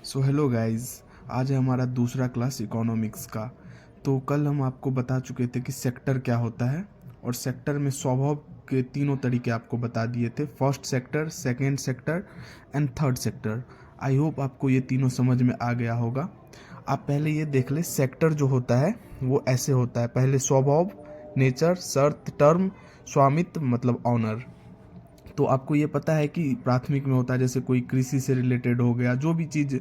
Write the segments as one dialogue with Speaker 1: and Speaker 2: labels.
Speaker 1: So hello guys. आज है हमारा दूसरा क्लास इकोनॉमिक्स का। तो कल हम आपको बता चुके थे कि सेक्टर क्या होता है और सेक्टर में स्वभाव के तीनों तरीके आपको बता दिए थे, first sector, second sector and third sector. I hope आपको ये तीनों समझ में आ गया होगा। आप पहले ये देख ले, सेक्टर जो होता है वो ऐसे होता है, पहले स्वभाव, नेचर, शर्त, टर्म, स्वामित्व मतलब ऑनर। तो आपको ये पता है कि प्राथमिक में होता है जैसे कोई कृषि से रिलेटेड हो गया, जो भी चीज़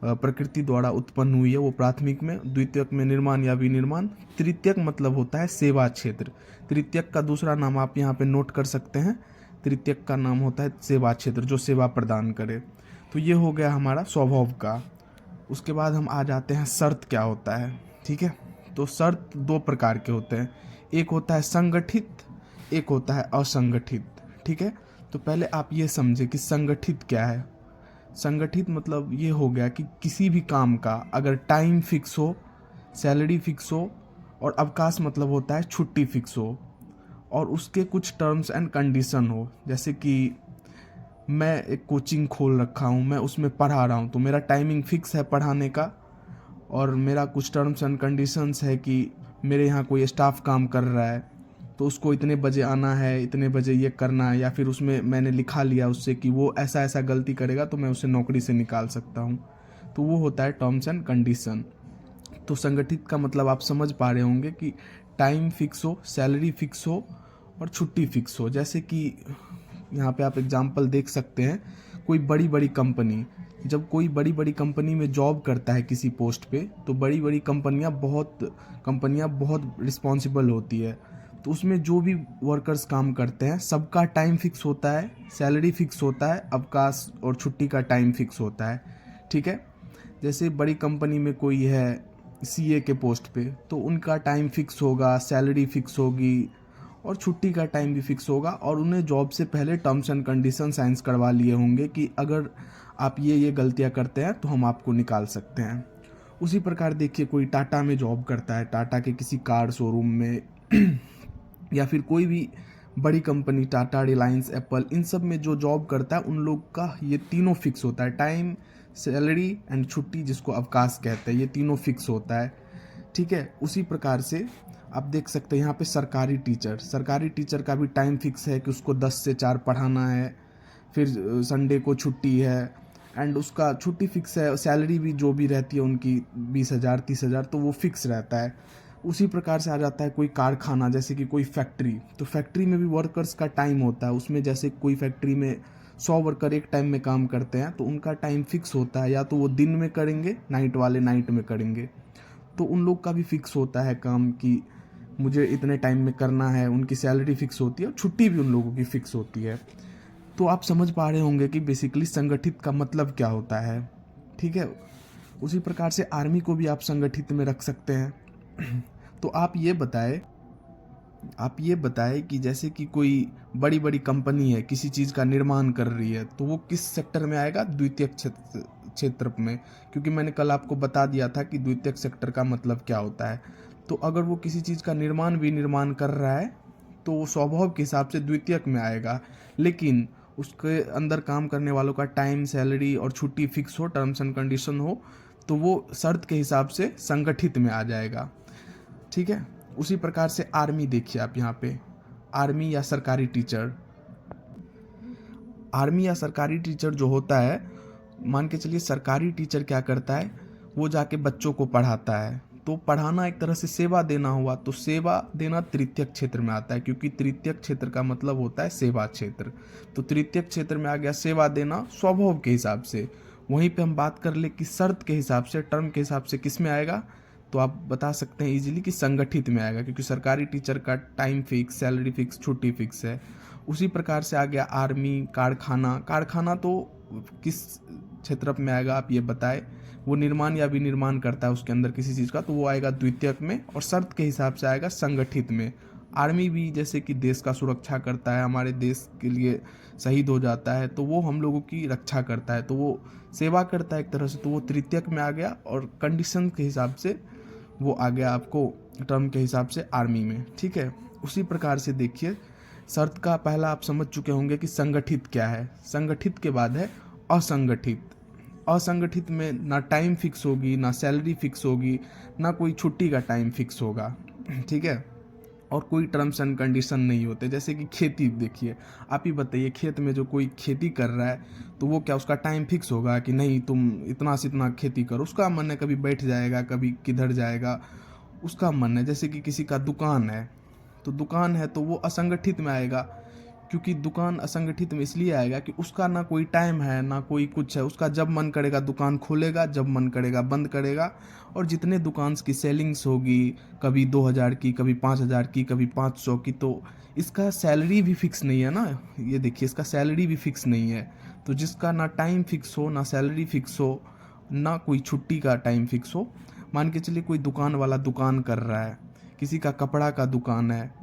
Speaker 1: प्रकृति द्वारा उत्पन्न हुई है वो प्राथमिक में, द्वितीयक में निर्माण या विनिर्माण, तृतीयक मतलब होता है सेवा क्षेत्र। तृतीयक का दूसरा नाम आप यहाँ पे नोट कर सकते हैं, तृतीयक का नाम होता है सेवा क्षेत्र, जो सेवा प्रदान करे। तो ये हो गया हमारा स्वभाव का। उसके बाद हम आ जाते हैं शर्त क्या होता है। ठीक है, तो शर्त दो प्रकार के होते हैं, एक होता है संगठित, एक होता है असंगठित। ठीक है, तो पहले आप ये समझे कि संगठित क्या है। संगठित मतलब ये हो गया कि किसी भी काम का अगर टाइम फिक्स हो, सैलरी फिक्स हो और अवकाश मतलब होता है छुट्टी फिक्स हो, और उसके कुछ टर्म्स एंड कंडीशन हो। जैसे कि मैं एक कोचिंग खोल रखा हूँ, मैं उसमें पढ़ा रहा हूँ, तो मेरा टाइमिंग फिक्स है पढ़ाने का, और मेरा कुछ टर्म्स एंड कंडीशंस है कि मेरे यहाँ कोई स्टाफ काम कर रहा है तो उसको इतने बजे आना है, इतने बजे ये करना है, या फिर उसमें मैंने लिखा लिया उससे कि वो ऐसा ऐसा गलती करेगा तो मैं उसे नौकरी से निकाल सकता हूँ। तो वो होता है टर्म्स एंड कंडीशन। तो संगठित का मतलब आप समझ पा रहे होंगे कि टाइम फिक्स हो, सैलरी फिक्स हो और छुट्टी फिक्स हो। जैसे कि यहाँ पे आप एग्जांपल देख सकते हैं, कोई बड़ी बड़ी कंपनी, जब कोई बड़ी बड़ी कंपनी में जॉब करता है किसी पोस्ट पे, तो बड़ी बड़ी कंपनियां बहुत रिस्पॉन्सिबल होती है। तो उसमें जो भी वर्कर्स काम करते हैं सबका टाइम फिक्स होता है, सैलरी फिक्स होता है, अवकाश और छुट्टी का टाइम फिक्स होता है। ठीक है, जैसे बड़ी कंपनी में कोई है सीए के पोस्ट पे, तो उनका टाइम फिक्स होगा, सैलरी फिक्स होगी और छुट्टी का टाइम भी फिक्स होगा, और उन्हें जॉब से पहले टर्म्स एंड कंडीशन साइंस करवा लिए होंगे कि अगर आप ये गलतियां करते हैं तो हम आपको निकाल सकते हैं। उसी प्रकार देखिए, कोई टाटा में जॉब करता है, टाटा के किसी कार शोरूम में या फिर कोई भी बड़ी कंपनी, टाटा, रिलायंस, एप्पल, इन सब में जो जॉब करता है उन लोग का ये तीनों फिक्स होता है, टाइम, सैलरी एंड छुट्टी जिसको अवकाश कहते हैं, ये तीनों फिक्स होता है। ठीक है, उसी प्रकार से आप देख सकते हैं यहाँ पे सरकारी टीचर का भी टाइम फिक्स है कि उसको 10 से 4 पढ़ाना है, फिर संडे को छुट्टी है एंड उसका छुट्टी फिक्स है, सैलरी भी जो भी रहती है उनकी 20,000 30,000, तो वो फिक्स रहता है। उसी प्रकार से आ जाता है कोई कारखाना, जैसे कि कोई फैक्ट्री, तो फैक्ट्री में भी वर्कर्स का टाइम होता है। उसमें जैसे कोई फैक्ट्री में 100 वर्कर एक टाइम में काम करते हैं तो उनका टाइम फिक्स होता है, या तो वो दिन में करेंगे, नाइट वाले नाइट में करेंगे, तो उन लोग का भी फिक्स होता है काम कि मुझे इतने टाइम में करना है, उनकी सैलरी फिक्स होती है और छुट्टी भी उन लोगों की फिक्स होती है। तो आप समझ पा रहे होंगे कि बेसिकली संगठित का मतलब क्या होता है। ठीक है, उसी प्रकार से आर्मी को भी आप संगठित में रख सकते हैं। तो आप ये बताएं कि जैसे कि कोई बड़ी बड़ी कंपनी है, किसी चीज़ का निर्माण कर रही है, तो वो किस सेक्टर में आएगा? द्वितीयक क्षेत्र में, क्योंकि मैंने कल आपको बता दिया था कि द्वितीयक सेक्टर का मतलब क्या होता है। तो अगर वो किसी चीज़ का निर्माण कर रहा है तो वो स्वभाव के हिसाब से द्वितीयक में आएगा, लेकिन उसके अंदर काम करने वालों का टाइम, सैलरी और छुट्टी फिक्स हो, टर्म्स एंड कंडीशन हो, तो वो शर्त के हिसाब से संगठित में आ जाएगा। ठीक है, उसी प्रकार से आर्मी देखिए आप यहाँ पे, आर्मी या सरकारी टीचर, आर्मी या सरकारी टीचर जो होता है, मान के चलिए सरकारी टीचर क्या करता है, वो जाके बच्चों को पढ़ाता है। तो पढ़ाना एक तरह से सेवा देना हुआ, तो सेवा देना तृतीयक क्षेत्र में आता है, क्योंकि तृतीयक क्षेत्र का मतलब होता है सेवा क्षेत्र। तो तृतीयक क्षेत्र में आ गया सेवा देना स्वभाव के हिसाब से। वहीं पे हम बात कर ले कि शर्त के हिसाब से, टर्म के हिसाब से किस में आएगा, तो आप बता सकते हैं इजीली कि संगठित में आएगा, क्योंकि सरकारी टीचर का टाइम फिक्स, सैलरी फिक्स, छुट्टी फिक्स है। उसी प्रकार से आ गया आर्मी, कारखाना तो किस क्षेत्र में आएगा आप ये बताएं। वो निर्माण या विनिर्माण करता है उसके अंदर किसी चीज़ का, तो वो आएगा द्वितीयक में, और शर्त के हिसाब से आएगा संगठित में। आर्मी भी जैसे कि देश का सुरक्षा करता है, हमारे देश के लिए शहीद हो जाता है, तो वो हम लोगों की रक्षा करता है, तो वो सेवा करता है एक तरह से, तो वो तृतीयक में आ गया। और कंडीशन के हिसाब से वो आ गया आपको टर्म के हिसाब से आर्मी में। ठीक है, उसी प्रकार से देखिए, शर्त का पहला आप समझ चुके होंगे कि संगठित क्या है। संगठित के बाद है असंगठित। असंगठित में ना टाइम फिक्स होगी, ना सैलरी फिक्स होगी, ना कोई छुट्टी का टाइम फिक्स होगा, ठीक है। और कोई टर्म्स एंड कंडीशन नहीं होते। जैसे कि खेती देखिए, आप ही बताइए, खेत में जो कोई खेती कर रहा है तो वो क्या उसका टाइम फिक्स होगा कि नहीं तुम इतना से इतना खेती करो? उसका मन है, कभी बैठ जाएगा, कभी किधर जाएगा, उसका मन है। जैसे कि किसी का दुकान है, तो दुकान है तो वो असंगठित में आएगा, क्योंकि दुकान असंगठित में इसलिए आएगा कि उसका ना कोई टाइम है ना कोई कुछ है। उसका जब मन करेगा दुकान खोलेगा, जब मन करेगा बंद करेगा। और जितने दुकान की सेलिंग्स होगी, कभी 2000 की, कभी 5000 की, कभी 500 की, तो इसका सैलरी भी फिक्स नहीं है ना। ये देखिए, इसका सैलरी भी फिक्स नहीं है। तो जिसका ना टाइम फिक्स हो, ना सैलरी फिक्स हो, ना कोई छुट्टी का टाइम फिक्स हो, मान के चलिए कोई दुकान वाला दुकान कर रहा है, किसी का कपड़ा का दुकान है,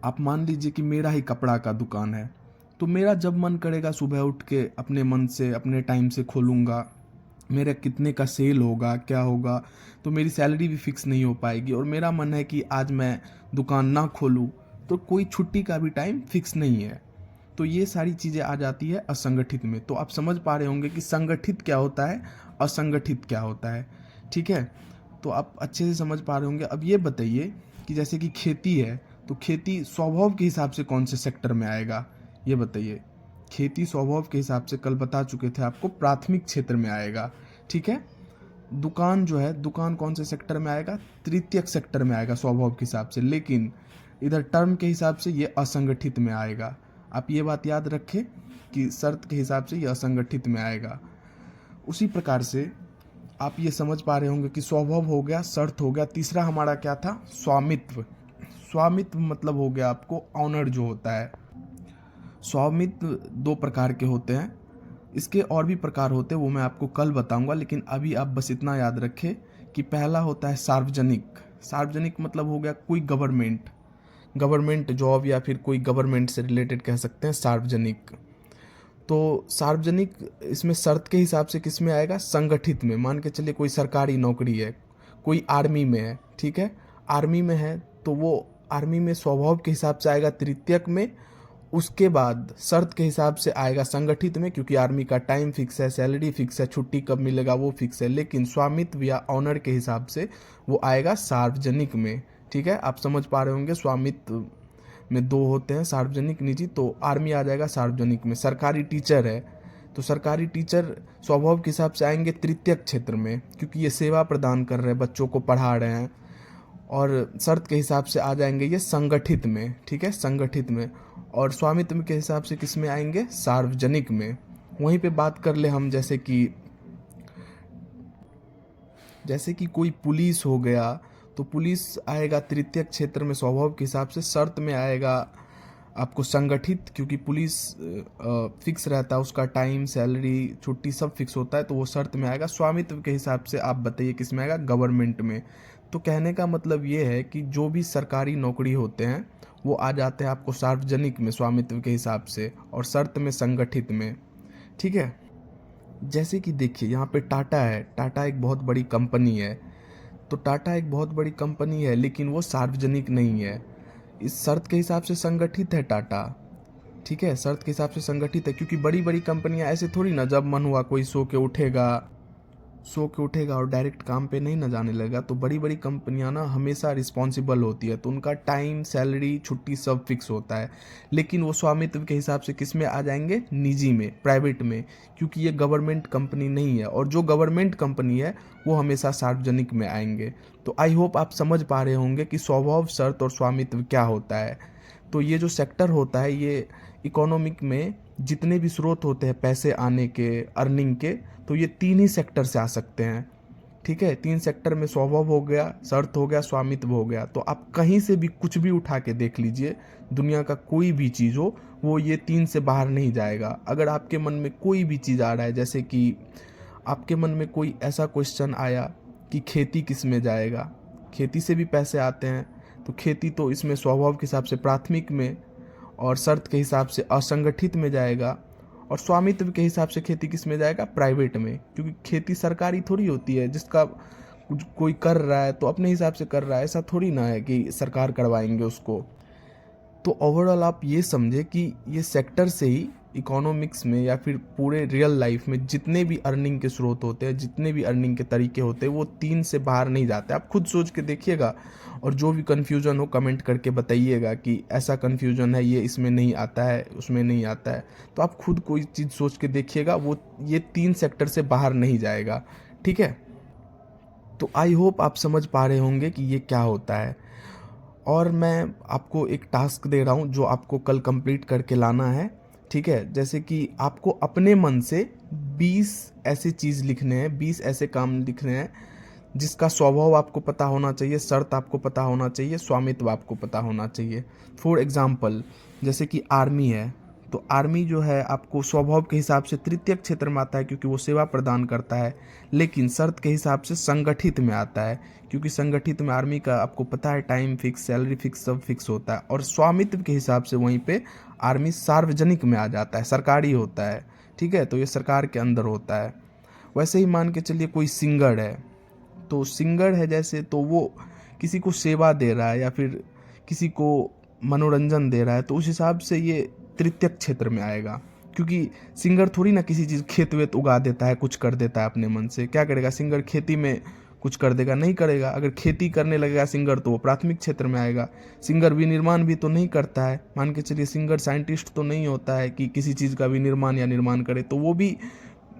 Speaker 1: आप मान लीजिए कि मेरा ही कपड़ा का दुकान है, तो मेरा जब मन करेगा सुबह उठ के अपने मन से अपने टाइम से खोलूँगा, मेरा कितने का सेल होगा, क्या होगा, तो मेरी सैलरी भी फिक्स नहीं हो पाएगी। और मेरा मन है कि आज मैं दुकान ना खोलूँ, तो कोई छुट्टी का भी टाइम फिक्स नहीं है। तो ये सारी चीज़ें आ जाती है असंगठित में। तो आप समझ पा रहे होंगे कि संगठित क्या होता है, असंगठित क्या होता है, ठीक है। तो आप अच्छे से समझ पा रहे होंगे। अब ये बताइए कि जैसे कि खेती है, तो खेती स्वभाव के हिसाब से कौन से सेक्टर में आएगा, ये बताइए। खेती स्वभाव के हिसाब से कल बता चुके थे आपको, प्राथमिक क्षेत्र में आएगा, ठीक है। दुकान जो है, दुकान कौन से सेक्टर में आएगा, तृतीयक सेक्टर में आएगा स्वभाव के हिसाब से। लेकिन इधर टर्म के हिसाब से ये असंगठित में आएगा। आप ये बात याद रखें कि शर्त के हिसाब से ये असंगठित में आएगा। उसी प्रकार से आप ये समझ पा रहे होंगे कि स्वभाव हो गया, शर्त हो गया, तीसरा हमारा क्या था, स्वामित्व। स्वामित्व मतलब हो गया आपको ऑनर जो होता है। स्वामित्व दो प्रकार के होते हैं, इसके और भी प्रकार होते हैं, वो मैं आपको कल बताऊंगा। लेकिन अभी आप बस इतना याद रखें कि पहला होता है सार्वजनिक। सार्वजनिक मतलब हो गया कोई गवर्नमेंट जॉब या फिर कोई गवर्नमेंट से रिलेटेड कह सकते हैं सार्वजनिक। तो सार्वजनिक इसमें शर्त के हिसाब से किस में आएगा, संगठित में। मान के चलिए कोई सरकारी नौकरी है, कोई आर्मी में है, ठीक है, आर्मी में है, तो वो आर्मी में स्वभाव के हिसाब से आएगा तृतीयक में। उसके बाद शर्त के हिसाब से आएगा संगठित में, क्योंकि आर्मी का टाइम फिक्स है, सैलरी फिक्स है, छुट्टी कब मिलेगा वो फिक्स है। लेकिन स्वामित्व या ऑनर के हिसाब से वो आएगा सार्वजनिक में, ठीक है। आप समझ पा रहे होंगे, स्वामित्व में दो होते हैं, सार्वजनिक, निजी। तो आर्मी आ जाएगा सार्वजनिक में। सरकारी टीचर है, तो सरकारी टीचर स्वभाव के हिसाब से आएंगे तृतीयक क्षेत्र में, क्योंकि ये सेवा प्रदान कर रहे हैं, बच्चों को पढ़ा रहे हैं। और शर्त के हिसाब से आ जाएंगे ये संगठित में, ठीक है, संगठित में। और स्वामित्व के हिसाब से किस में आएंगे, सार्वजनिक में। वहीं पे बात कर ले हम, जैसे कि कोई पुलिस हो गया, तो पुलिस आएगा तृतीयक क्षेत्र में स्वभाव के हिसाब से। शर्त में आएगा आपको संगठित, क्योंकि पुलिस फिक्स रहता है, उसका टाइम, सैलरी, छुट्टी सब फिक्स होता है, तो वो शर्त में आएगा। स्वामित्व के हिसाब से आप बताइए किस में आएगा, गवर्नमेंट में। तो कहने का मतलब ये है कि जो भी सरकारी नौकरी होते हैं वो आ जाते हैं आपको सार्वजनिक में स्वामित्व के हिसाब से, और शर्त में संगठित में, ठीक है। जैसे कि देखिए यहाँ पे टाटा है, टाटा एक बहुत बड़ी कंपनी है। तो टाटा एक बहुत बड़ी कंपनी है, लेकिन वो सार्वजनिक नहीं है। इस शर्त के हिसाब से संगठित है टाटा, ठीक है, शर्त के हिसाब से संगठित है। क्योंकि बड़ी बड़ी कंपनियां ऐसे थोड़ी ना, जब मन हुआ कोई सो के उठेगा और डायरेक्ट काम पे नहीं ना जाने लगेगा। तो बड़ी बड़ी कंपनियां ना हमेशा रिस्पॉन्सिबल होती है, तो उनका टाइम, सैलरी, छुट्टी सब फिक्स होता है। लेकिन वो स्वामित्व के हिसाब से किस में आ जाएंगे, निजी में, प्राइवेट में, क्योंकि ये गवर्नमेंट कंपनी नहीं है। और जो गवर्नमेंट कंपनी है वो हमेशा सार्वजनिक में आएंगे। तो आई होप आप समझ पा रहे होंगे कि स्वभाव, शर्त और स्वामित्व क्या होता है। तो ये जो सेक्टर होता है, ये इकोनॉमिक में जितने भी स्रोत होते हैं पैसे आने के, अर्निंग के, तो ये तीन ही सेक्टर से आ सकते हैं, ठीक है। तीन सेक्टर में स्वभाव हो गया, शर्त हो गया, स्वामित्व हो गया। तो आप कहीं से भी कुछ भी उठा के देख लीजिए, दुनिया का कोई भी चीज़ हो, वो ये तीन से बाहर नहीं जाएगा। अगर आपके मन में कोई भी चीज़ आ रहा है, जैसे कि आपके मन में कोई ऐसा क्वेश्चन आया कि खेती किस में जाएगा, खेती से भी पैसे आते हैं, तो खेती तो इसमें स्वभाव के हिसाब से प्राथमिक में, और शर्त के हिसाब से असंगठित में जाएगा, और स्वामित्व के हिसाब से खेती किस में जाएगा, प्राइवेट में। क्योंकि खेती सरकारी थोड़ी होती है, जिसका कोई कर रहा है तो अपने हिसाब से कर रहा है, ऐसा थोड़ी ना है कि सरकार करवाएंगे उसको। तो ओवरऑल आप ये समझे कि ये सेक्टर से ही इकोनॉमिक्स में या फिर पूरे रियल लाइफ में जितने भी अर्निंग के स्रोत होते हैं, जितने भी अर्निंग के तरीके होते हैं, वो 3 से बाहर नहीं जाते। आप खुद सोच के देखिएगा, और जो भी कन्फ्यूज़न हो कमेंट करके बताइएगा कि ऐसा कन्फ्यूज़न है, ये इसमें नहीं आता है, उसमें नहीं आता है। तो आप खुद कोई चीज़ सोच के देखिएगा, वो ये 3 सेक्टर से बाहर नहीं जाएगा, ठीक है। तो आई होप आप समझ पा रहे होंगे कि ये क्या होता है। और मैं आपको एक टास्क दे रहा हूँ जो आपको कल कंप्लीट करके लाना है, ठीक है। जैसे कि आपको अपने मन से 20 ऐसी चीज़ लिखने हैं, 20 ऐसे काम लिखने हैं जिसका स्वभाव आपको पता होना चाहिए, शर्त आपको पता होना चाहिए, स्वामित्व आपको पता होना चाहिए। फॉर एग्जाम्पल, जैसे कि आर्मी है, तो आर्मी जो है आपको स्वभाव के हिसाब से तृतीयक क्षेत्र में आता है क्योंकि वो सेवा प्रदान करता है, लेकिन शर्त के हिसाब से संगठित में आता है क्योंकि संगठित में आर्मी का आपको पता है टाइम फिक्स, सैलरी फिक्स, सब फिक्स होता है। और स्वामित्व के हिसाब से वहीं पे आर्मी सार्वजनिक में आ जाता है, सरकारी होता है, ठीक है। तो ये सरकार के अंदर होता है। वैसे ही मान के चलिए कोई सिंगर है, तो सिंगर है जैसे, तो वो किसी को सेवा दे रहा है या फिर किसी को मनोरंजन दे रहा है, तो उस हिसाब से ये तृतीयक क्षेत्र में आएगा। क्योंकि सिंगर थोड़ी ना किसी चीज़ खेत वेत उगा देता है, कुछ कर देता है अपने मन से। क्या करेगा सिंगर? खेती में कुछ कर देगा? नहीं करेगा। अगर खेती करने लगेगा सिंगर तो वो प्राथमिक क्षेत्र में आएगा। सिंगर विनिर्माण भी तो नहीं करता है, मान के चलिए सिंगर साइंटिस्ट तो नहीं होता है कि किसी चीज़ का विनिर्माण या निर्माण करे, तो वो भी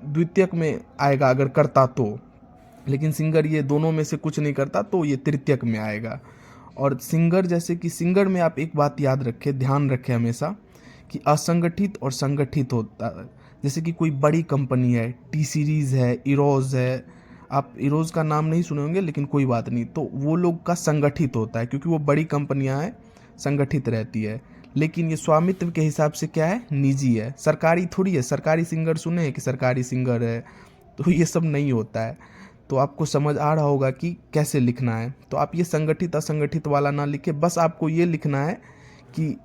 Speaker 1: द्वितीयक में आएगा अगर करता तो। लेकिन सिंगर ये दोनों में से कुछ नहीं करता तो ये तृतीयक में आएगा। और सिंगर, जैसे कि सिंगर में आप एक बात याद रखें, ध्यान रखें हमेशा कि असंगठित और संगठित होता है। जैसे कि कोई बड़ी कंपनी है, टी सीरीज़ है, इरोज़ है, आप इरोज़ का नाम नहीं सुने होंगे लेकिन कोई बात नहीं, तो वो लोग का संगठित होता है क्योंकि वो बड़ी कंपनियां हैं, संगठित रहती है। लेकिन ये स्वामित्व के हिसाब से क्या है? निजी है, सरकारी थोड़ी है। सरकारी सिंगर सुने हैं कि सरकारी सिंगर है? तो ये सब नहीं होता है। तो आपको समझ आ रहा होगा कि कैसे लिखना है। तो आप ये संगठित असंगठित वाला ना लिखे, बस आपको ये लिखना है कि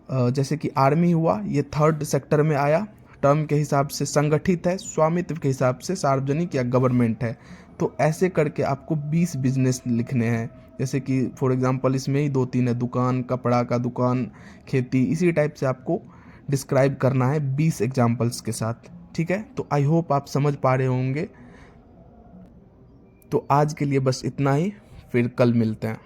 Speaker 1: जैसे कि आर्मी हुआ, ये 3rd सेक्टर में आया, टर्म के हिसाब से संगठित है, स्वामित्व के हिसाब से सार्वजनिक या गवर्नमेंट है। तो ऐसे करके आपको 20 बिजनेस लिखने हैं। जैसे कि फॉर एग्जांपल इसमें ही 2-3 है, दुकान, कपड़ा का दुकान, खेती, इसी टाइप से आपको डिस्क्राइब करना है 20 एग्जाम्पल्स के साथ, ठीक है। तो आई होप आप समझ पा रहे होंगे। तो आज के लिए बस इतना ही, फिर कल मिलते हैं।